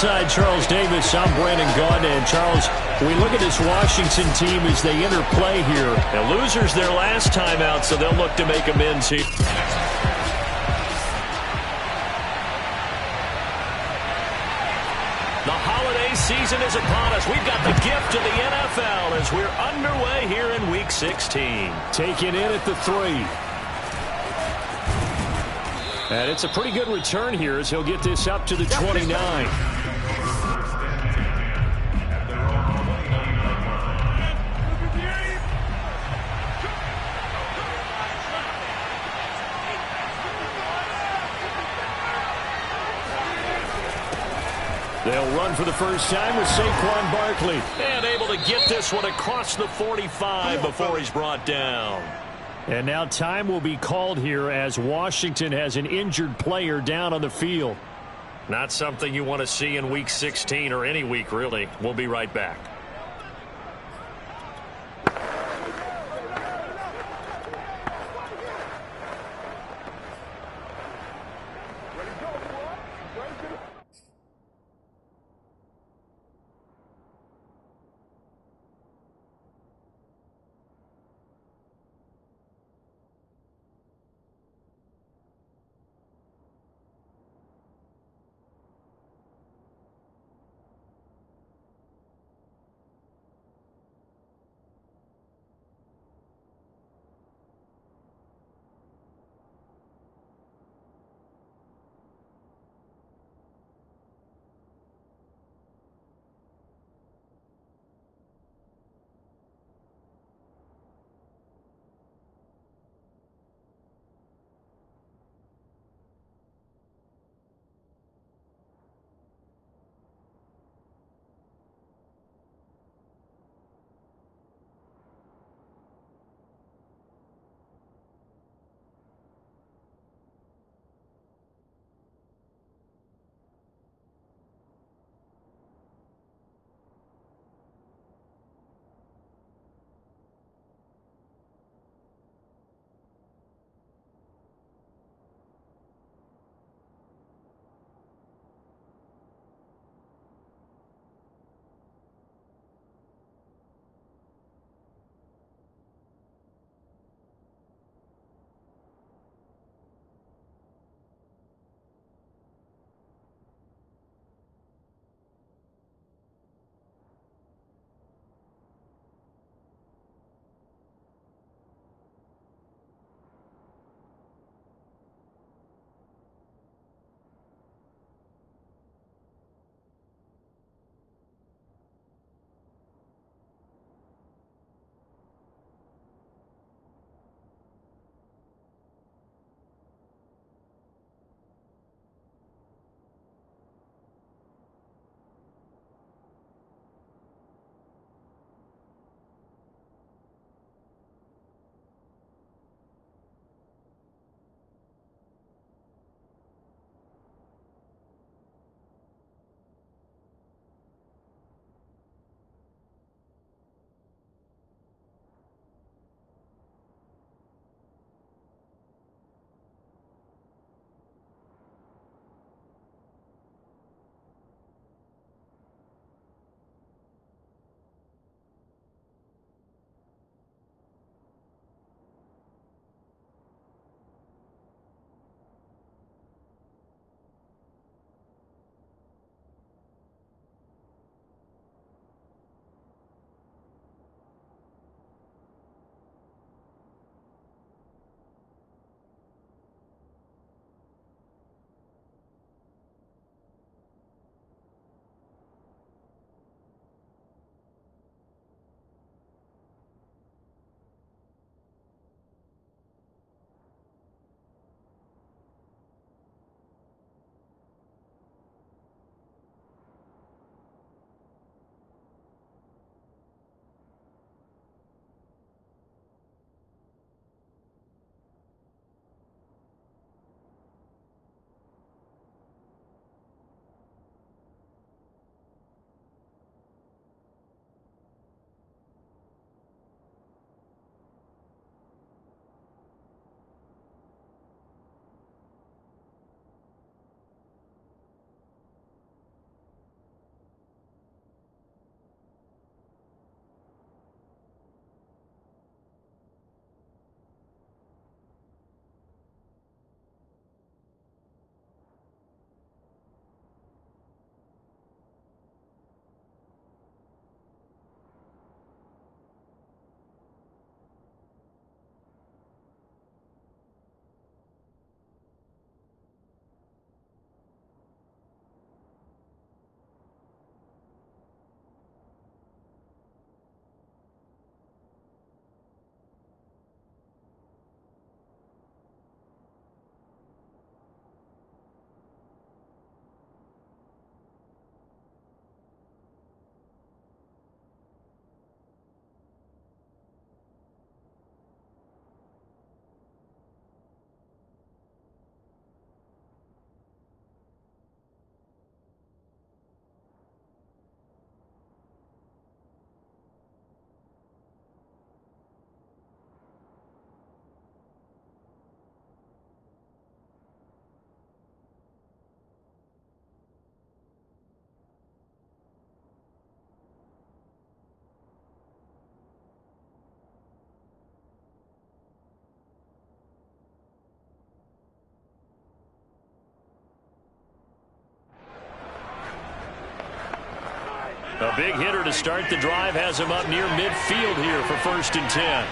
inside Charles Davis, I'm Brandon Gaudin. And Charles, we look at this Washington team as they interplay here. And losers their last time out, so they'll look to make amends here. The holiday season is upon us. We've got the gift of the NFL as we're underway here in Week 16. Taken in at the 3. And it's a pretty good return here as he'll get this up to the 29. They'll run for the first time with Saquon Barkley. And able to get this one across the 45 before he's brought down. And now time will be called here as Washington has an injured player down on the field. Not something you want to see in Week 16 or any week, really. We'll be right back. A big hitter to start the drive has him up near midfield here for 1st and 10.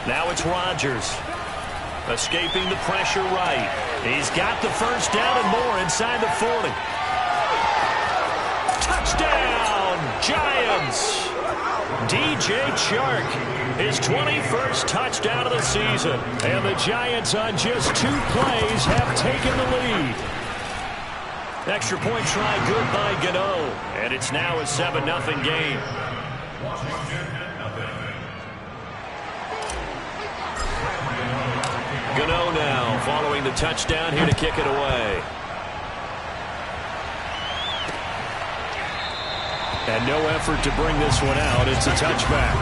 Now it's Rodgers. Escaping the pressure right. He's got the first down and more inside the 40. Touchdown, Giants! DJ Chark, his 21st touchdown of the season. And the Giants on just 2 plays have taken the lead. Extra point try good by Gano. And it's now a 7-0 game. Gano now following the touchdown here to kick it away. And no effort to bring this one out. It's a touchback.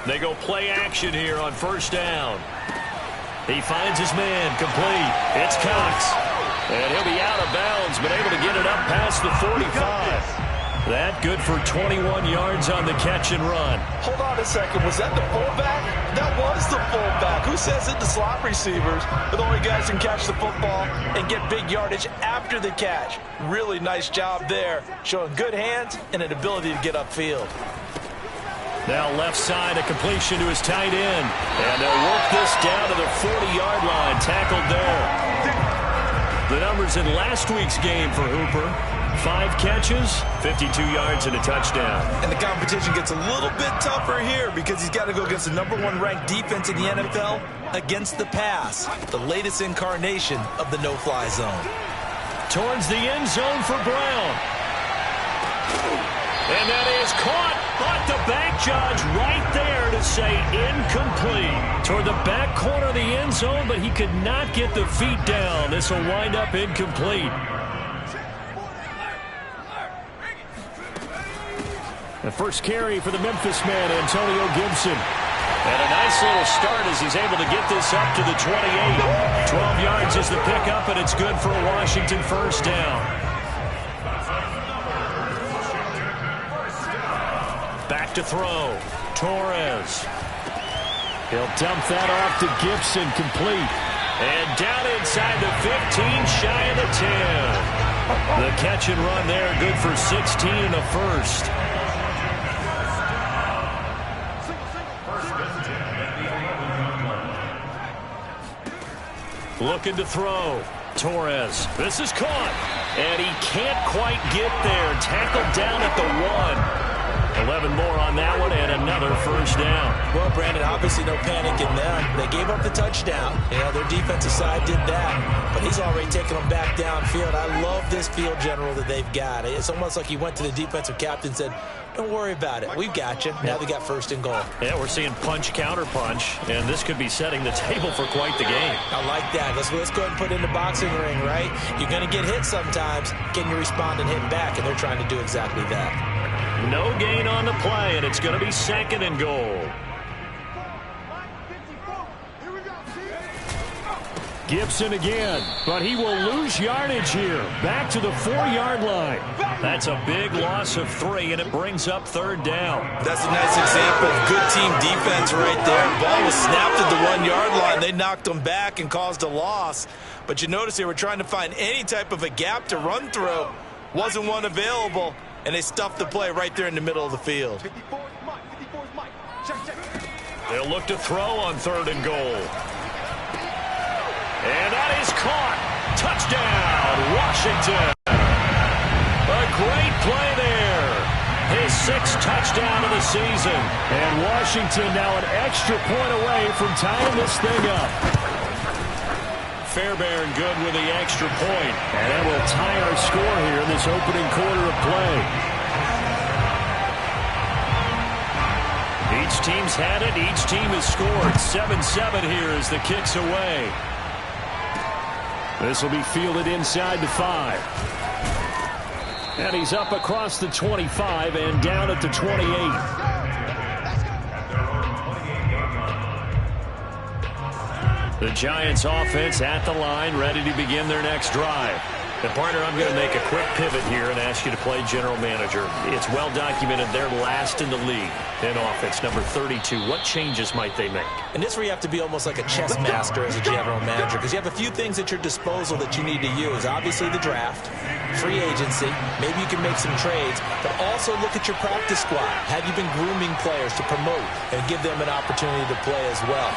They go play action here on 1st down. He finds his man complete. It's Cox. And he'll be out of bounds, but able to get it up past the 45. That good for 21 yards on the catch and run. Hold on a second. Was that the fullback? That was the fullback. Who says it? The slot receivers are the only guys who can catch the football and get big yardage after the catch. Really nice job there, showing good hands and an ability to get upfield. Now left side, a completion to his tight end. And they'll work this down to the 40-yard line. Tackled there. The numbers in last week's game for Hooper. 5 catches, 52 yards, and a touchdown. And the competition gets a little bit tougher here because he's got to go against the #1 ranked defense in the NFL against the pass. The latest incarnation of the no-fly zone. Towards the end zone for Brown. And that is caught. But the back judge right there to say incomplete. Toward the back corner of the end zone, but he could not get the feet down. This will wind up incomplete. The first carry for the Memphis man, Antonio Gibson. And a nice little start as he's able to get this up to the 28. 12 yards is the pickup, and it's good for a Washington 1st down. Back to throw. Torres. He'll dump that off to Gibson, complete. And down inside the 15, shy of the 10. The catch and run there, good for 16 and a 1st. Looking to throw. Torres. This is caught. And he can't quite get there. Tackled down at the 1. 11 more on that one, and another 1st down. Well, Brandon, obviously no panic in them. They gave up the touchdown. You know, their defensive side did that, but he's already taking them back downfield. I love this field general that they've got. It's almost like he went to the defensive captain and said, don't worry about it. We've got you. Now they got 1st and goal. Yeah, we're seeing punch, counter punch, and this could be setting the table for quite the game. I like that. Let's go ahead and put it in the boxing ring, right? You're going to get hit sometimes. Can you respond and hit back? And they're trying to do exactly that. No gain on the play, and it's going to be 2nd and goal. Gibson again, but he will lose yardage here. Back to the 4-yard line. That's a big loss of 3, and it brings up 3rd down. That's a nice example of good team defense right there. Ball was snapped at the 1-yard line. They knocked them back and caused a loss. But you notice they were trying to find any type of a gap to run through. Wasn't one available, and they stuffed the play right there in the middle of the field. They'll look to throw on 3rd and goal. And that is caught. Touchdown, Washington. A great play there. His 6th touchdown of the season. And Washington now an extra point away from tying this thing up. Fairbairn good with the extra point. And that will tie our score here in this opening quarter of play. Each team's had it. Each team has scored. 7-7 here as the kick's away. This will be fielded inside the 5. And he's up across the 25 and down at the 28. The Giants offense at the line, ready to begin their next drive. And partner, I'm going to make a quick pivot here and ask you to play general manager. It's well documented they're last in the league in offense, number 32. What changes might they make? And this is where you have to be almost like a chess master as a general manager, because you have a few things at your disposal that you need to use. Obviously the draft, free agency, maybe you can make some trades, but also look at your practice squad. Have you been grooming players to promote and give them an opportunity to play as well?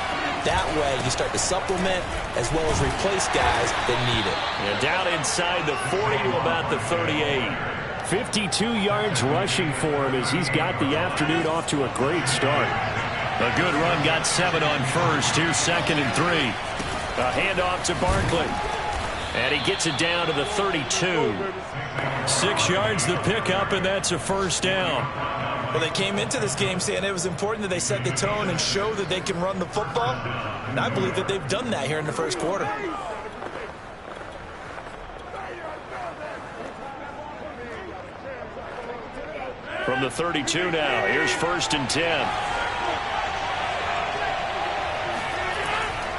That way you start to supplement as well as replace guys that need it. And down inside the 40 to about the 38. 52 yards rushing for him as he's got the afternoon off to a great start. A good run, got 7 on first. Here's 2nd and 3. A handoff to Barkley. And he gets it down to the 32. 6 yards the pickup, and that's a first down. Well, they came into this game saying it was important that they set the tone and show that they can run the football. And I believe that they've done that here in the first quarter. From the 32 now, here's 1st and 10.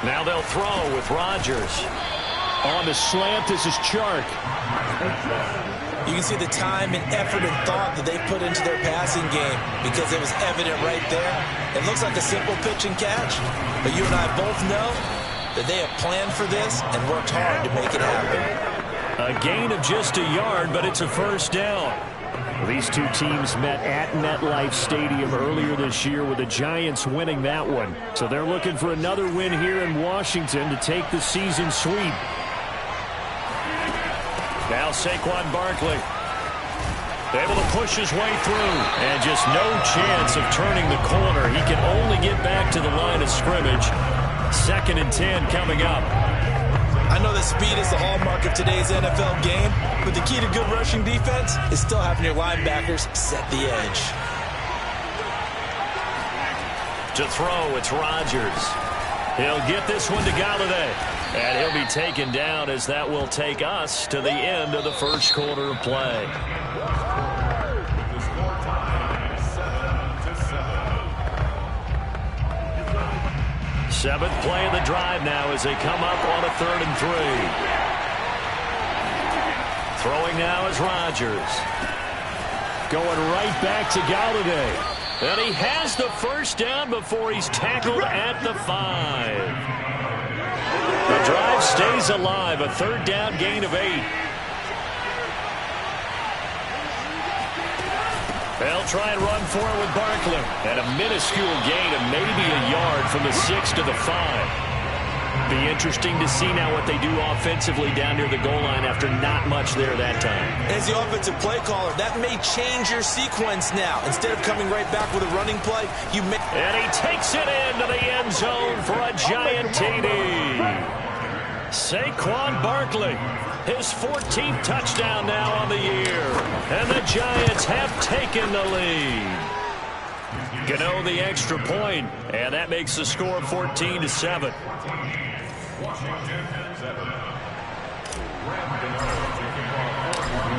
Now they'll throw with Rodgers. On the slant, this is Chark. You can see the time and effort and thought that they put into their passing game because it was evident right there. It looks like a simple pitch and catch, but you and I both know that they have planned for this and worked hard to make it happen. A gain of just a yard, but it's a first down. These two teams met at MetLife Stadium earlier this year with the Giants winning that one. So they're looking for another win here in Washington to take the season sweep. Now Saquon Barkley able to push his way through, and just no chance of turning the corner. He can only get back to the line of scrimmage. 2nd and 10 coming up. I know that speed is the hallmark of today's NFL game, but the key to good rushing defense is still having your linebackers set the edge. To throw, it's Rodgers. He'll get this one to Galladay. And he'll be taken down as that will take us to the end of the first quarter of play. Seventh play of the drive now as they come up on a 3rd and 3. Throwing now is Rodgers. Going right back to Galladay. And he has the first down before he's tackled at the 5. The drive stays alive. A 3rd down gain of 8. They'll try and run for it with Barkley. And a minuscule gain of maybe a yard from the 6 to the 5. Be interesting to see now what they do offensively down near the goal line after not much there that time. As the offensive play caller, that may change your sequence now. Instead of coming right back with a running play, you may... And he takes it into the end zone for a giant TD. Saquon Barkley, his 14th touchdown now on the year. And the Giants have taken the lead. Gano the extra point, and that makes the score 14-7.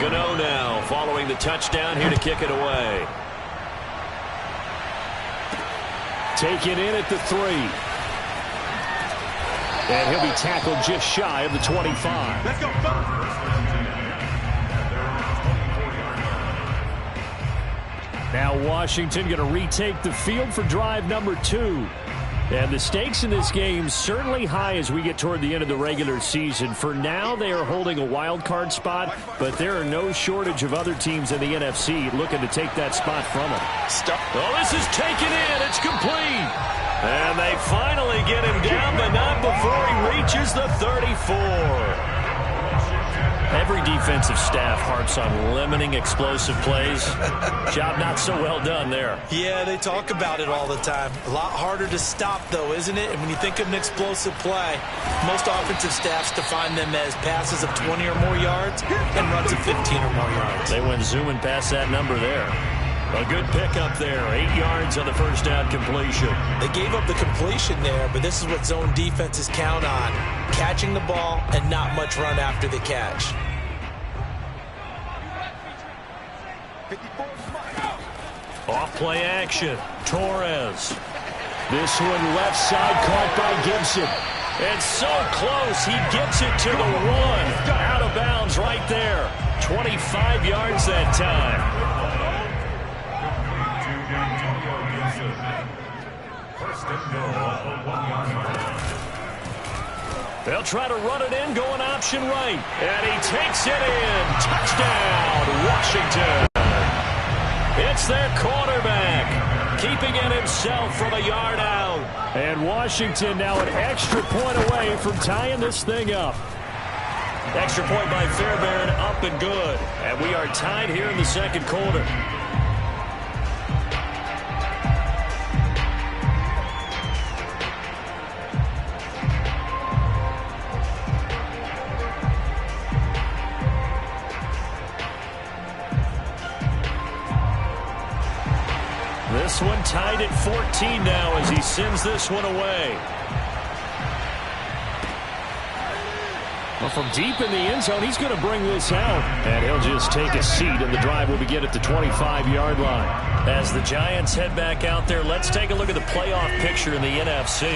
Gano now following the touchdown here to kick it away. Taken in at the 3. And he'll be tackled just shy of the 25. Let's go. Now Washington going to retake the field for drive number 2. And the stakes in this game certainly high as we get toward the end of the regular season. For now, they are holding a wild card spot, but there are no shortage of other teams in the NFC looking to take that spot from them. Oh, this is taken in. It's complete. And they finally get him down, but not before he reaches the 34. Every defensive staff harps on limiting explosive plays. Job not so well done there. Yeah, they talk about it all the time. A lot harder to stop, though, isn't it? And when you think of an explosive play, most offensive staffs define them as passes of 20 or more yards and runs of 15 or more yards. They went zooming past that number there. A good pickup there. 8 yards on the first down completion. They gave up the completion there, but this is what zone defenses count on. Catching the ball and not much run after the catch. Off play action. Torres. This one left side caught by Gibson. And so close, he gets it to the 1. Out of bounds right there. 25 yards that time. They'll try to run it in, going option right. And he takes it in. Touchdown, Washington. It's their quarterback, keeping it himself from a yard out. And Washington now an extra point away from tying this thing up. Extra point by Fairbairn, up and good. And we are tied here in the second quarter. This one tied at 14 now as he sends this one away. Well, from deep in the end zone, he's going to bring this out. And he'll just take a seat, and the drive will begin at the 25-yard line. As the Giants head back out there, let's take a look at the playoff picture in the NFC.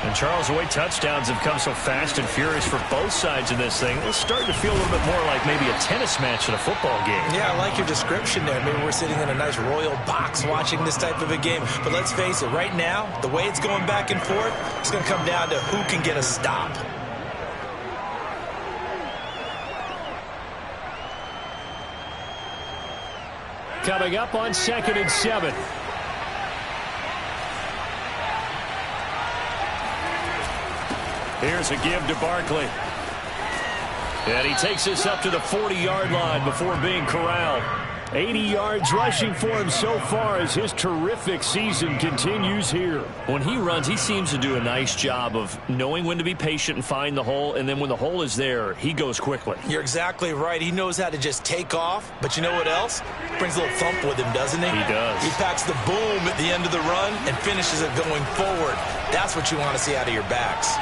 And, Charles, the way touchdowns have come so fast and furious for both sides of this thing, it's starting to feel a little bit more like maybe a tennis match in a football game. Yeah, I like your description there. Maybe we're sitting in a nice royal box watching this type of a game. But let's face it, right now, the way it's going back and forth, it's going to come down to who can get a stop. Coming up on 2nd and 7. Here's a give to Barkley. And he takes this up to the 40-yard line before being corralled. 80 yards rushing for him so far as his terrific season continues here. When he runs, he seems to do a nice job of knowing when to be patient and find the hole, and then when the hole is there, he goes quickly. You're exactly right. He knows how to just take off, but you know what else? Brings a little thump with him, doesn't he? He does. He packs the boom at the end of the run and finishes it going forward. That's what you want to see out of your backs.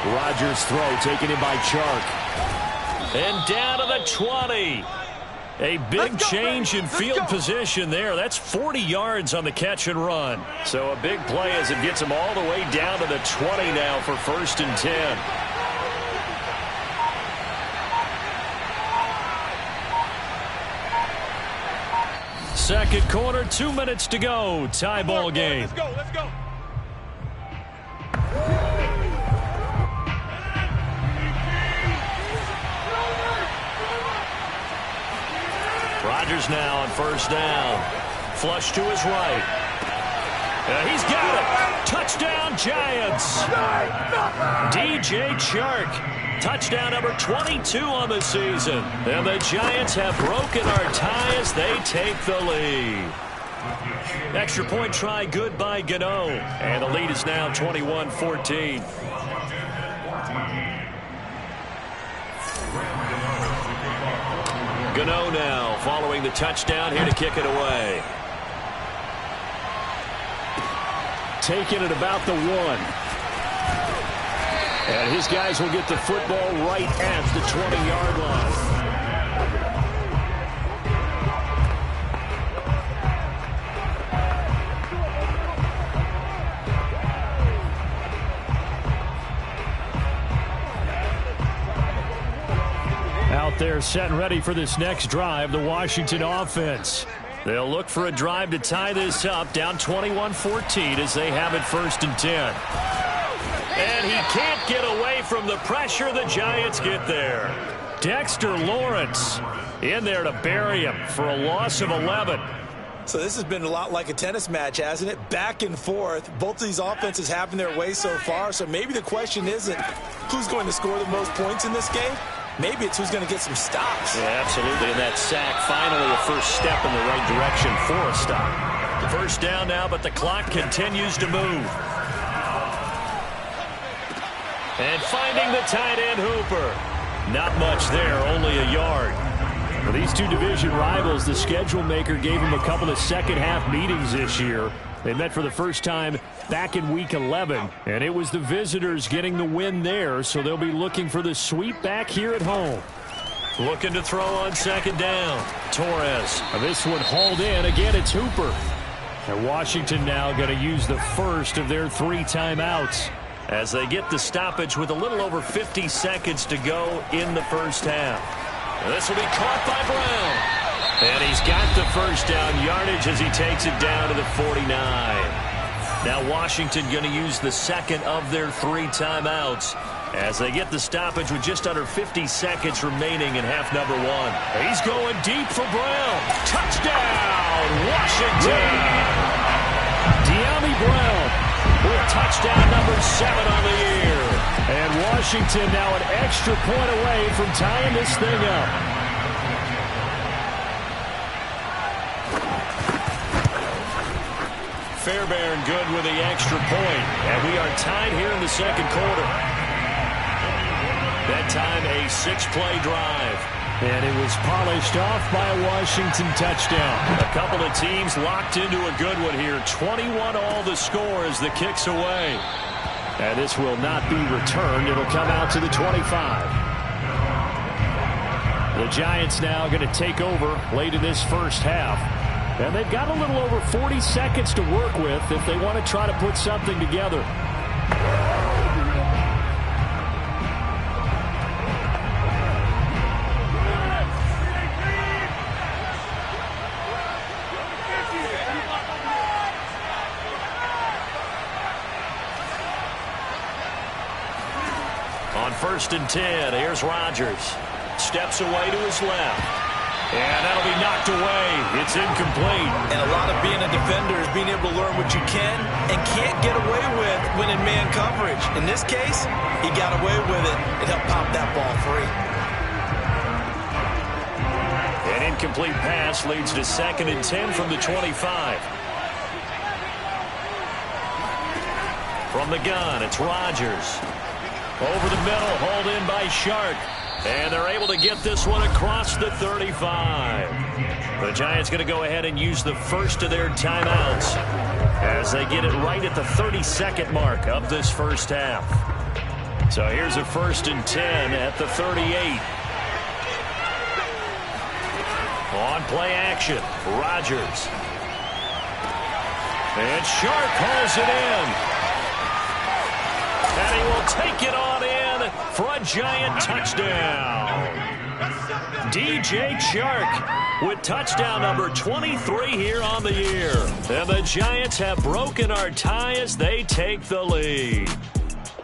Rodgers' throw taken in by Chark. And down to the 20. A big change in field position there. That's 40 yards on the catch and run. So a big play as it gets him all the way down to the 20 now for 1st and 10. Second quarter, 2 minutes to go. Tie ball game. Let's go, let's go. Rodgers now on 1st down. Flush to his right. He's got it. Touchdown, Giants. DJ Chark. Touchdown number 22 on the season. And the Giants have broken our tie as they take the lead. Extra point try good by Gano. And the lead is now 21-14. Gano now following the touchdown here to kick it away. Taking it about the 1. And his guys will get the football right at the 20-yard line. Out there set and ready for this next drive, the Washington offense. They'll look for a drive to tie this up, down 21-14 as they have it 1st and 10. And he can't get away from the pressure. The Giants get there. Dexter Lawrence in there to bury him for a loss of 11. So this has been a lot like a tennis match, hasn't it? Back and forth. Both of these offenses having their way so far. So maybe the question isn't who's going to score the most points in this game. Maybe it's who's going to get some stops. Yeah, absolutely. And that sack, finally a first step in the right direction for a stop. First down now, but the clock continues to move. And finding the tight end Hooper. Not much there, only a yard. For these two division rivals, the schedule maker gave them a couple of second-half meetings this year. They met for the first time back in Week 11, and it was the visitors getting the win there, so they'll be looking for the sweep back here at home. Looking to throw on 2nd down. Torres. This one hauled in. Again, it's Hooper. And Washington now going to use the first of their 3 timeouts. as they get the stoppage with a little over 50 seconds to go in the first half. This will be caught by Brown. And he's got the first down yardage as he takes it down to the 49. Now Washington going to use the second of their 3 timeouts as they get the stoppage with just under 50 seconds remaining in half number 1. He's going deep for Brown. Touchdown, Washington! De'Ami Brown with touchdown number 7 on the year. And Washington now an extra point away from tying this thing up. Fairbairn good with the extra point. And we are tied here in the second quarter. That time a 6-play drive. And it was polished off by a Washington touchdown. A couple of teams locked into a good one here. 21 all the score as the kick's away. And this will not be returned. It'll come out to the 25. The Giants now going to take over late in this first half. And they've got a little over 40 seconds to work with if they want to try to put something together. On 1st and 10, here's Rodgers. Steps away to his left. And that'll be knocked away. It's incomplete. And a lot of being a defender is being able to learn what you can and can't get away with when in man coverage. In this case, he got away with it and helped pop that ball free. An incomplete pass leads to 2nd and 10 from the 25. From the gun, it's Rodgers. Over the middle, hauled in by Shark. And they're able to get this one across the 35. The Giants going to go ahead and use the first of their timeouts as they get it right at the 32nd mark of this first half. So here's a 1st and 10 at the 38. On play action, Rodgers. And Shark hauls it in. And he will take it on in for a Giant touchdown. DJ Chark with touchdown number 23 here on the year. And the Giants have broken our tie as they take the lead.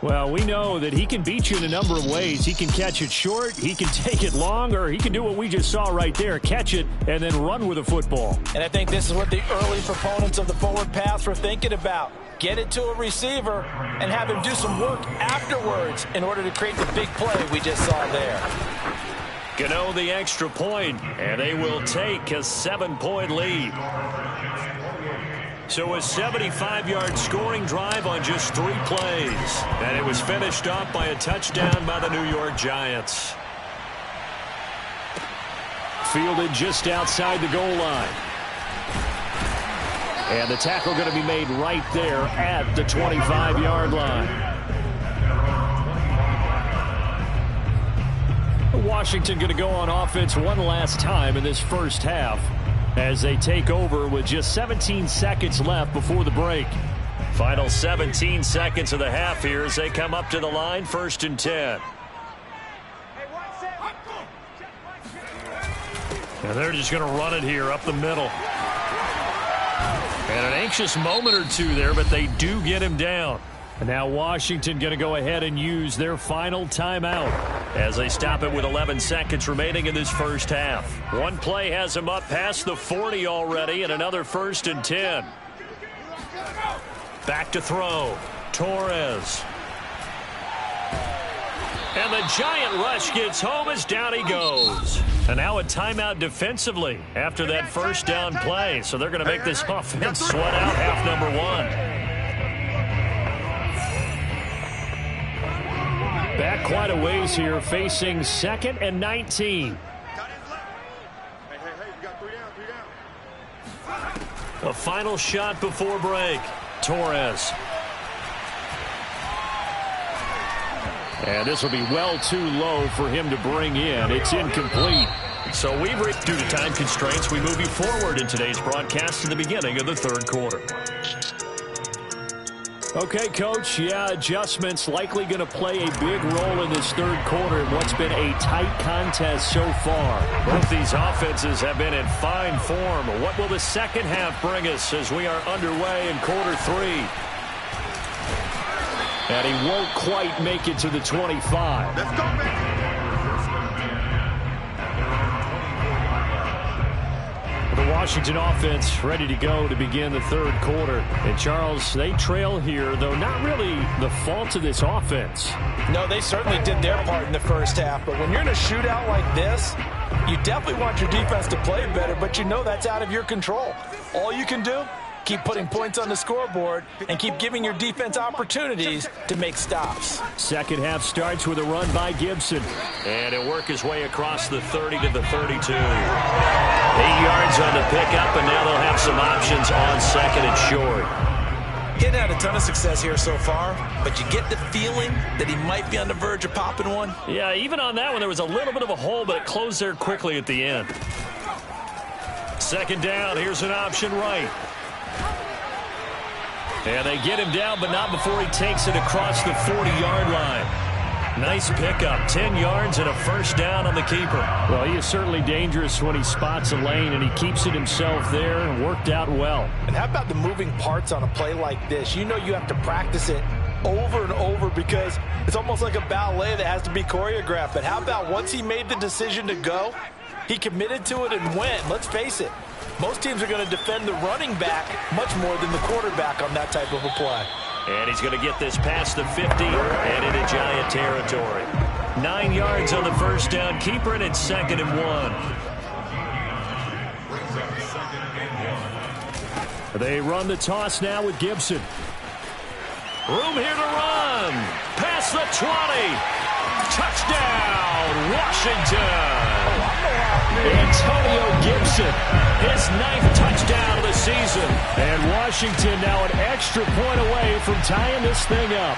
Well, we know that he can beat you in a number of ways. He can catch it short, he can take it long, or he can do what we just saw right there, catch it and then run with the football. And I think this is what the early proponents of the forward pass were thinking about. Get it to a receiver and have him do some work afterwards in order to create the big play we just saw there. Gano the extra point, and they will take a 7-point lead. So a 75-yard scoring drive on just 3 plays. And it was finished off by a touchdown by the New York Giants. Fielded just outside the goal line. And the tackle going to be made right there at the 25-yard line. Washington going to go on offense one last time in this first half as they take over with just 17 seconds left before the break. Final 17 seconds of the half here as they come up to the line, 1st and 10. And they're just going to run it here up the middle. And an anxious moment or two there, but they do get him down. And now Washington going to go ahead and use their final timeout as they stop it with 11 seconds remaining in this first half. One play has him up past the 40 already, and another 1st and 10. Back to throw. Torres. And the Giant rush gets home as down he goes. And now a timeout defensively after that first down play. So they're going to make this offense sweat out half number 1. Back quite a ways here, facing 2nd and 19. A final shot before break. Torres. And this will be well too low for him to bring in. It's incomplete. So we've reached, due to time constraints, we move you forward in today's broadcast to the beginning of the third quarter. Okay, Coach. Yeah, adjustments likely going to play a big role in this third quarter in what's been a tight contest so far. Both these offenses have been in fine form. What will the second half bring us as we are underway in quarter 3? And he won't quite make it to the 25. Let's go, man. The Washington offense ready to go to begin the third quarter. And, Charles, they trail here, though not really the fault of this offense. No, they certainly did their part in the first half. But when you're in a shootout like this, you definitely want your defense to play better, but you know that's out of your control. All you can do, keep putting points on the scoreboard and keep giving your defense opportunities to make stops. Second half starts with a run by Gibson. And he'll work his way across the 30 to the 32. 8 yards on the pickup, and now they'll have some options on second and short. He hadn't had a ton of success here so far, but you get the feeling that he might be on the verge of popping one. Yeah, even on that one, there was a little bit of a hole, but it closed there quickly at the end. Second down, here's an option right. And they get him down, but not before he takes it across the 40-yard line. Nice pickup, 10 yards and a first down on the keeper. Well, he is certainly dangerous when he spots a lane, and he keeps it himself there and worked out well. And how about the moving parts on a play like this? You know you have to practice it over and over because it's almost like a ballet that has to be choreographed. But how about once he made the decision to go, he committed to it and went. Let's face it, most teams are going to defend the running back much more than the quarterback on that type of a play. And he's going to get this past the 50 and into Giant territory. 9 yards on the first down. Keeper it at 2nd and 1. They run the toss now with Gibson. Room here to run. Past the 20. Touchdown, Washington. Antonio Gibson, his 9th touchdown of the season. And Washington now an extra point away from tying this thing up.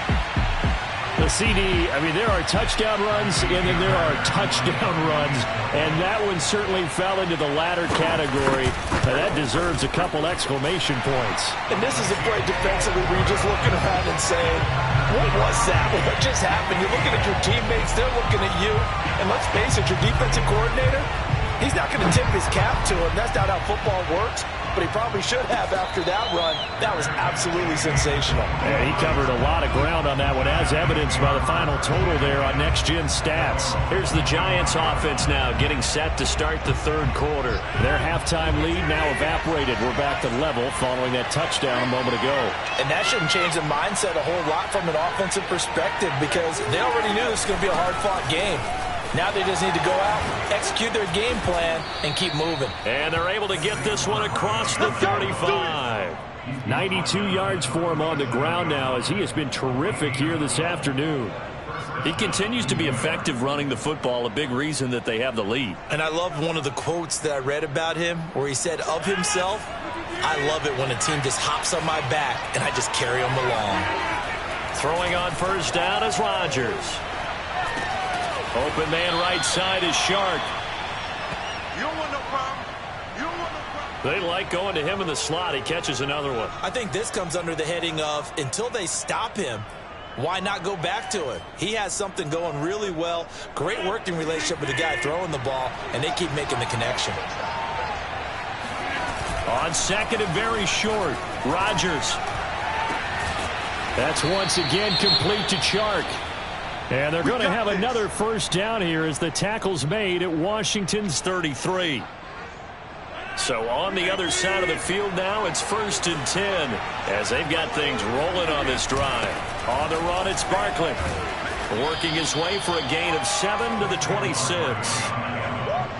The CD, I mean, there are touchdown runs, and then there are touchdown runs. And that one certainly fell into the latter category. Now, that deserves a couple exclamation points. And this is a play defensively where you're just looking around and saying, what was that? What just happened? You're looking at your teammates, they're looking at you. And let's face it, your defensive coordinator, he's not going to tip his cap to him. That's not how football works. But he probably should have after that run. That was absolutely sensational. Yeah, he covered a lot of ground on that one, as evidenced by the final total there on Next Gen Stats. Here's the Giants offense now getting set to start the third quarter. Their halftime lead now evaporated. We're back to level following that touchdown a moment ago. And that shouldn't change the mindset a whole lot from an offensive perspective because they already knew this was going to be a hard-fought game. Now they just need to go out, execute their game plan, and keep moving. And they're able to get this one across the 35. 92 yards for him on the ground now as he has been terrific here this afternoon. He continues to be effective running the football, a big reason that they have the lead. And I love one of the quotes that I read about him where he said of himself, I love it when a team just hops on my back and I just carry them along. Throwing on first down is Rodgers. Open man right side is Shark. You don't want no problem. You don't want no problem. They like going to him in the slot. He catches another one. I think this comes under the heading of until they stop him, why not go back to it? He has something going really well. Great working relationship with the guy throwing the ball, and they keep making the connection. On second and very short, Rodgers. That's once again complete to Chark. And they're going to have another first down here as the tackle's made at Washington's 33. So on the other side of the field now, it's 1st and 10 as they've got things rolling on this drive. On the run, it's Barkley. Working his way for a gain of 7 to the 26.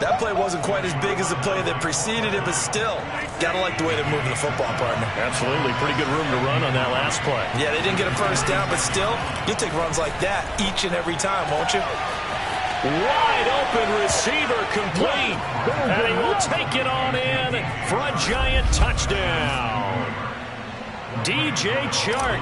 That play wasn't quite as big as the play that preceded it, but still, gotta like the way they're moving the football, partner. Absolutely. Pretty good room to run on that last play. Yeah, they didn't get a first down, but still, you'll take runs like that each and every time, won't you? Wide open receiver complete. And he will take it on in for a Giant touchdown. DJ Chark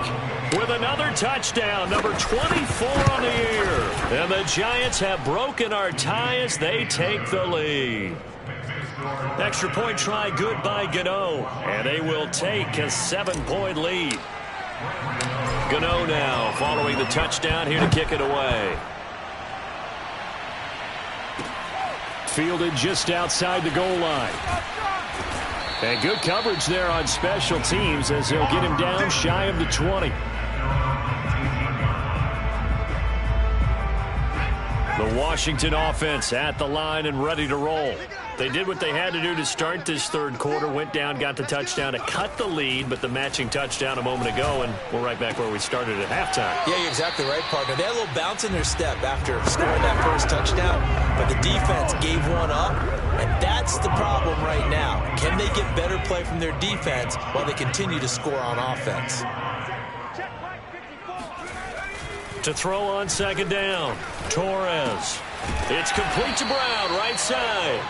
with another touchdown, number 24 on the year. And the Giants have broken our tie as they take the lead. Extra point try good by Gano. And they will take a 7-point lead. Gano now following the touchdown here to kick it away. Fielded just outside the goal line. And good coverage there on special teams as they'll get him down shy of the 20. The Washington offense at the line and ready to roll. They did what they had to do to start this third quarter, went down, got the touchdown to cut the lead, but the matching touchdown a moment ago, and we're right back where we started at halftime. Yeah, you're exactly right, partner. They had a little bounce in their step after scoring that first touchdown, but the defense gave one up, and that's the problem right now. Can they get better play from their defense while they continue to score on offense? To throw on second down, Torres. It's complete to Brown, right side.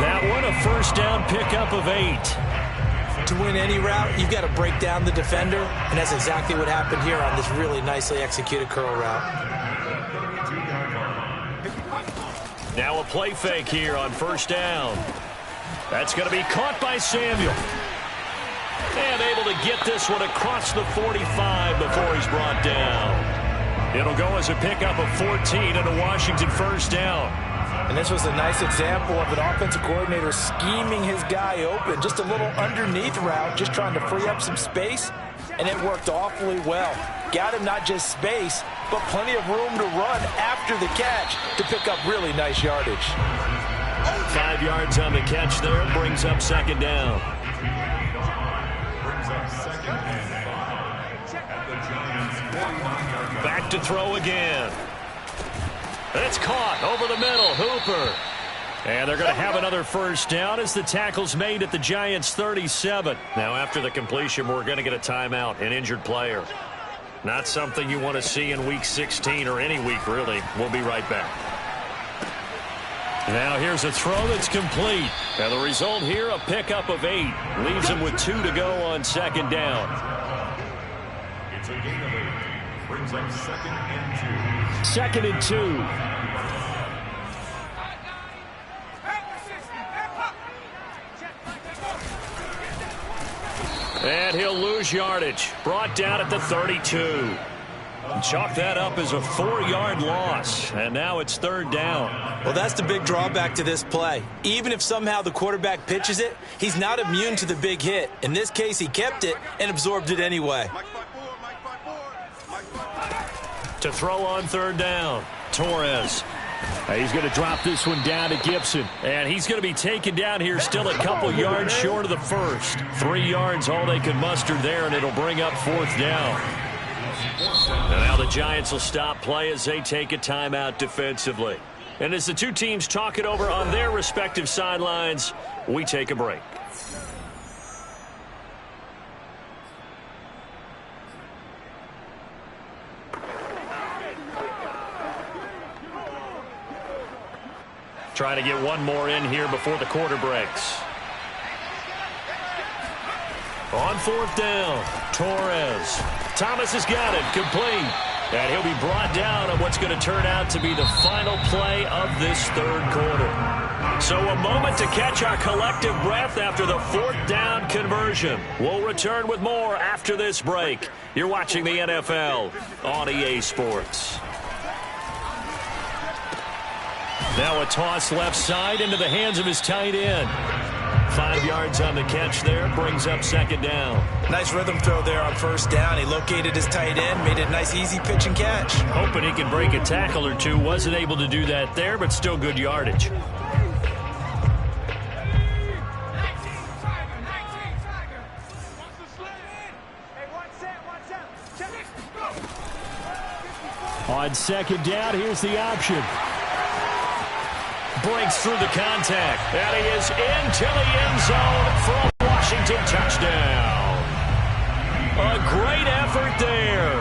That one a first down pickup of 8. To win any route, you've got to break down the defender, and that's exactly what happened here on this really nicely executed curl route. Now a play fake here on first down. That's going to be caught by Samuel. And able to get this one across the 45 before he's brought down. It'll go as a pickup of 14 and a Washington first down. And this was a nice example of an offensive coordinator scheming his guy open. Just a little underneath route, just trying to free up some space, and it worked awfully well. Got him not just space, but plenty of room to run after the catch to pick up really nice yardage. 5 yards on the catch there, brings up second down. Back to throw again. It's caught over the middle. Hooper. And they're going to have another first down as the tackle's made at the Giants' 37. Now after the completion, we're going to get a timeout, an injured player. Not something you want to see in Week 16 or any week, really. We'll be right back. Now here's a throw that's complete. And the result here, a pickup of 8. Leaves him with 2 to go on second down. It's a gain of 8. Brings up 2nd and 2. 2nd and 2. And he'll lose yardage. Brought down at the 32. Chalk that up as a 4-yard loss. And now it's third down. Well, that's the big drawback to this play. Even if somehow the quarterback pitches it, he's not immune to the big hit. In this case, he kept it and absorbed it anyway. To throw on third down, Torres. He's going to drop this one down to Gibson. And he's going to be taken down here still a couple yards short of the first. 3 yards all they can muster there, and it'll bring up fourth down. And now the Giants will stop play as they take a timeout defensively. And as the two teams talk it over on their respective sidelines, we take a break. Trying to get one more in here before the quarter breaks. On fourth down, Torres. Thomas has got it, complete. And he'll be brought down on what's going to turn out to be the final play of this third quarter. So a moment to catch our collective breath after the fourth down conversion. We'll return with more after this break. You're watching the NFL on EA Sports. Now a toss left side into the hands of his tight end. 5 yards on the catch there, brings up second down. Nice rhythm throw there on first down. He located his tight end, made it a nice easy pitch and catch. Hoping he can break a tackle or two. Wasn't able to do that there, but still good yardage. On second down, here's the option. Breaks through the contact. And he is into the end zone for a Washington touchdown. A great effort there.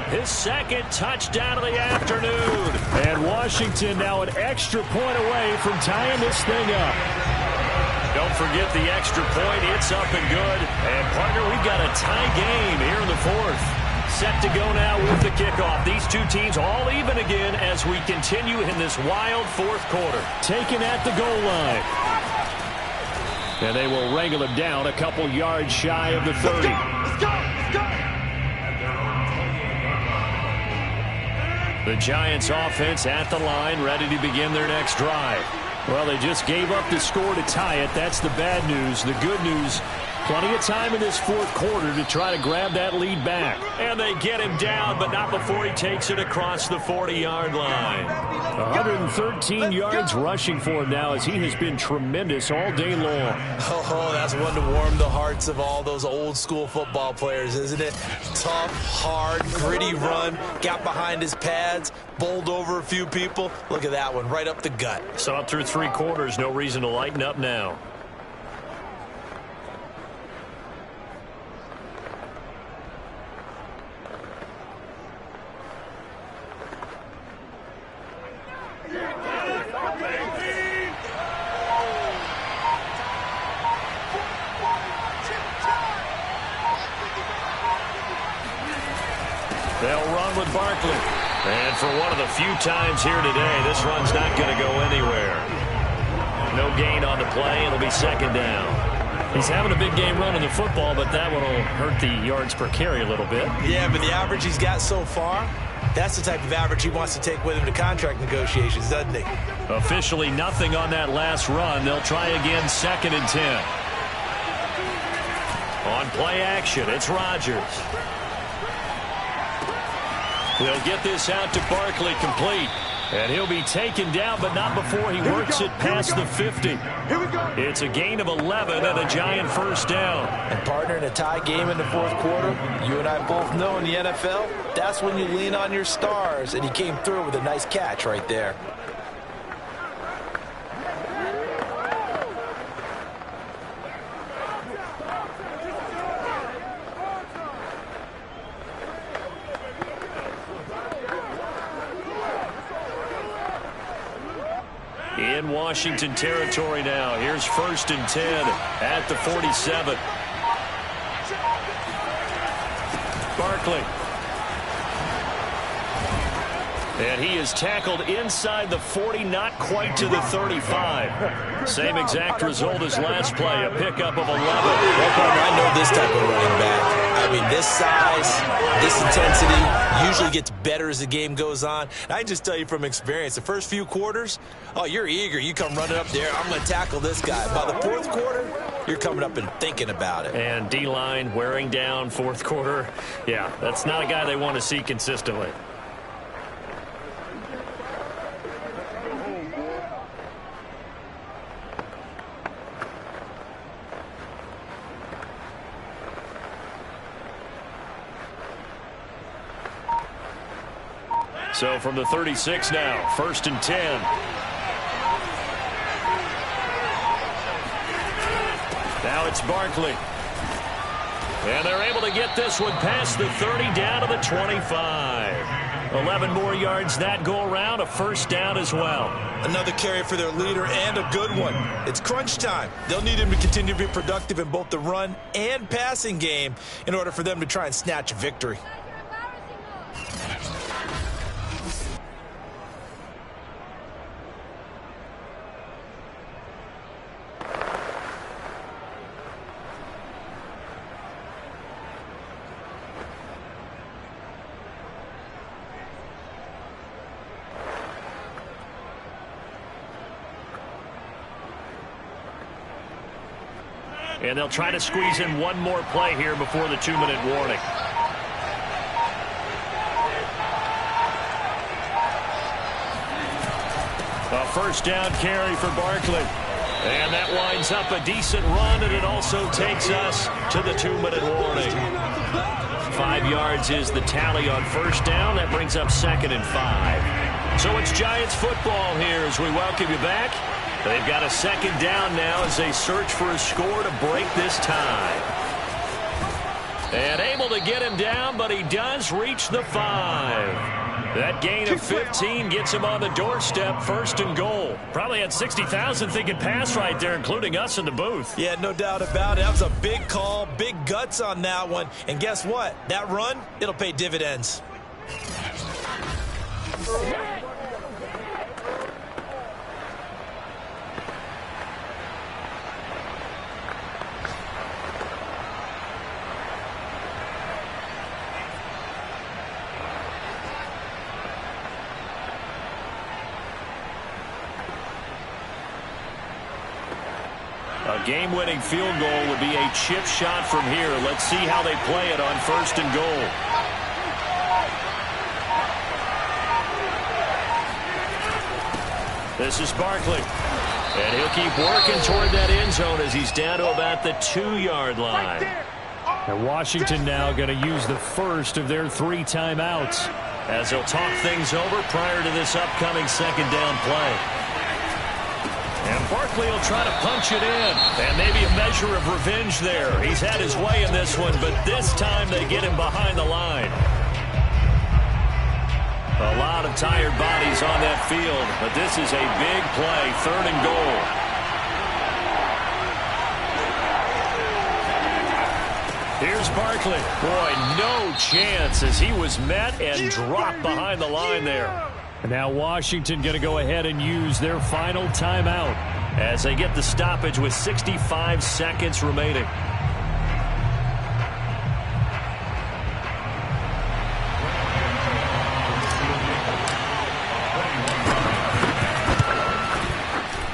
His second touchdown of the afternoon. And Washington now an extra point away from tying this thing up. Don't forget the extra point. It's up and good. And, partner, we've got a tie game here in the fourth. Set to go now with the kickoff. These two teams all even again as we continue in this wild fourth quarter. Taken at the goal line. And they will wrangle him down a couple yards shy of the 30. The Giants offense at the line, ready to begin their next drive. Well, they just gave up the score to tie it. That's the bad news. The good news, plenty of time in this fourth quarter to try to grab that lead back. And they get him down, but not before he takes it across the 40-yard line. 113 yards rushing for him now as he has been tremendous all day long. Oh, that's one to warm the hearts of all those old-school football players, isn't it? Tough, hard, gritty run, got behind his pads, bowled over a few people. Look at that one, right up the gut. Saw it through 3 quarters, no reason to lighten up now. They'll run with Barkley. And for one of the few times here today, this run's not going to go anywhere. No gain on the play. It'll be second down. He's having a big game running the football, but that one will hurt the yards per carry a little bit. Yeah, but the average he's got so far, that's the type of average he wants to take with him to contract negotiations, doesn't he? Officially nothing on that last run. They'll try again, 2nd and 10. On play action, it's Rodgers. They'll get this out to Barkley, complete. And he'll be taken down, but not before he works it past the 50. It's a gain of 11 and a Giant first down. And partner, in a tie game in the fourth quarter, you and I both know in the NFL, that's when you lean on your stars. And he came through with a nice catch right there. In Washington territory now. Here's 1st and 10 at the 47. Barkley. And he is tackled inside the 40, not quite to the 35. Same exact result as last play, a pickup of 11. Well, partner, I know this type of running back. I mean, this size, this intensity usually gets better as the game goes on. And I just tell you from experience, the first few quarters, oh, you're eager. You come running up there, I'm going to tackle this guy. By the fourth quarter, you're coming up and thinking about it. And D-line wearing down fourth quarter. Yeah, that's not a guy they want to see consistently. So from the 36 now, 1st and 10. Now it's Barkley. And they're able to get this one past the 30 down to the 25. 11 more yards that go around, a first down as well. Another carry for their leader and a good one. It's crunch time. They'll need him to continue to be productive in both the run and passing game in order for them to try and snatch a victory. And they'll try to squeeze in one more play here before the 2-minute warning. A first down carry for Barkley. And that winds up a decent run, and it also takes us to the 2-minute warning. 5 yards is the tally on first down. That brings up 2nd and 5. So it's Giants football here as we welcome you back. They've got a second down now as they search for a score to break this tie. And able to get him down, but he does reach the 5. That gain of 15 gets him on the doorstep, 1st and goal. Probably had 60,000 thinking pass right there, including us in the booth. Yeah, no doubt about it. That was a big call, big guts on that one. And guess what? That run, it'll pay dividends. A game-winning field goal would be a chip shot from here. Let's see how they play it on 1st and goal. This is Barkley. And he'll keep working toward that end zone as he's down to about the 2-yard line. And Washington now going to use the first of their 3 timeouts as they'll talk things over prior to this upcoming 2nd down play. And Barkley will try to punch it in. And maybe a measure of revenge there. He's had his way in this one, but this time they get him behind the line. A lot of tired bodies on that field, but this is a big play, 3rd and goal. Here's Barkley. Boy, no chance as he was met and dropped behind the line there. And now Washington going to go ahead and use their final timeout as they get the stoppage with 65 seconds remaining.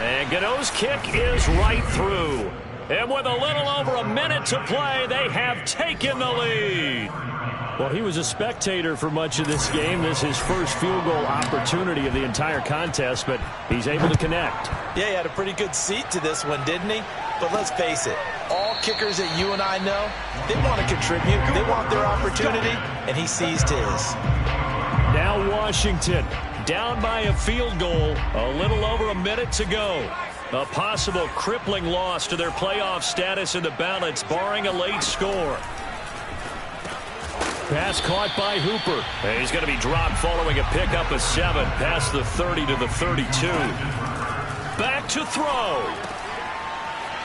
And Gano's kick is right through. And with a little over a minute to play, they have taken the lead. Well, he was a spectator for much of this game. This is his first field goal opportunity of the entire contest, but he's able to connect. Yeah, he had a pretty good seat to this one, didn't he? But let's face it, all kickers that you and I know, they want to contribute. They want their opportunity, and he seized his. Now Washington down by a field goal, a little over a minute to go. A possible crippling loss to their playoff status in the balance, barring a late score. Pass caught by Hooper. And he's going to be dropped following a pickup of 7 past the 30 to the 32. Back to throw.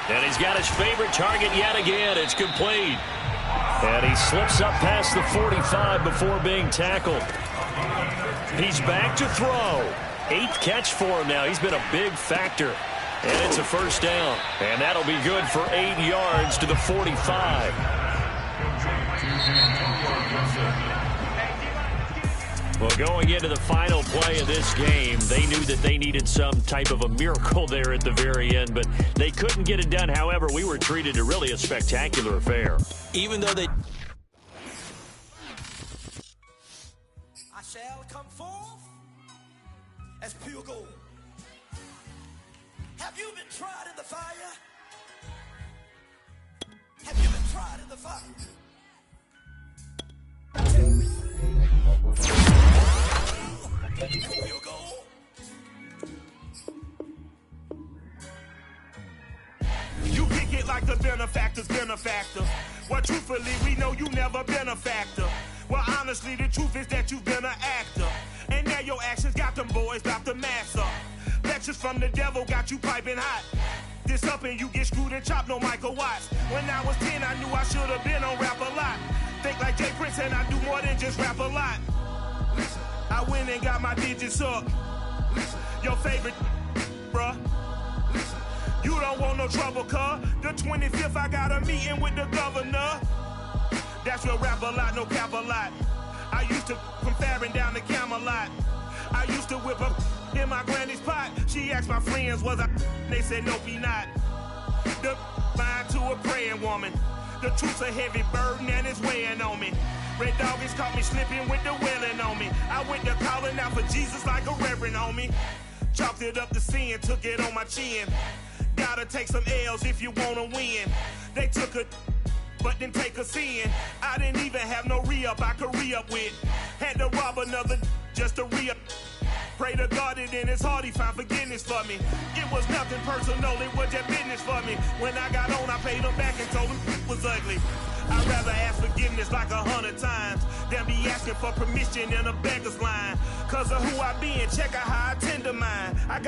And he's got his favorite target yet again. It's complete. And he slips up past the 45 before being tackled. He's back to throw. 8th catch for him now. He's been a big factor. And it's a 1st down. And that'll be good for 8 yards to the 45. Well, going into the final play of this game, they knew that they needed some type of a miracle there at the very end, but they couldn't get it done. However, we were treated to really a spectacular affair. Even though they... I shall come forth as pure gold. Have you been tried in the fire? Have you been tried in the fire? Pure gold. You kick it like the benefactor's benefactor. Well, truthfully, we know you never been a factor. Well, honestly, the truth is that you've been an actor. And now your actions got them boys about to mass up. Lectures from the devil got you piping hot. This up and you get screwed and chopped, no Michael Watts. When I was 10, I knew I should have been on rap a lot. Think like Jay Prince and I do more than just rap a lot. Listen, I went and got my digits up. Listen, your favorite, bruh. Listen, you don't want no trouble, cuz. The 25th, I got a meeting with the governor. That's your rap a lot, no cap a lot. I used to from Farron down to Camelot. I used to whip up in my granny's pot. She asked my friends, was I? They said, nope, he not. The line to a praying woman. The truth's a heavy burden and it's weighing on me. Red doggies caught me slipping with the wailing on me. I went to calling out for Jesus like a reverend on me. Chalked it up to sin, took it on my chin. Gotta take some L's if you wanna win. They took a but didn't take a sin. I didn't even have no re-up I could re-up with. Had to rob another just to re-up. Pray to God that in his heart he found forgiveness for me. It was nothing personal, it was just business for me. When I got on, I paid him back and told him it was ugly. I'd rather ask forgiveness like 100 times than be asking for permission in a beggar's line. Cause of who I be and check out how I tend to mine. I got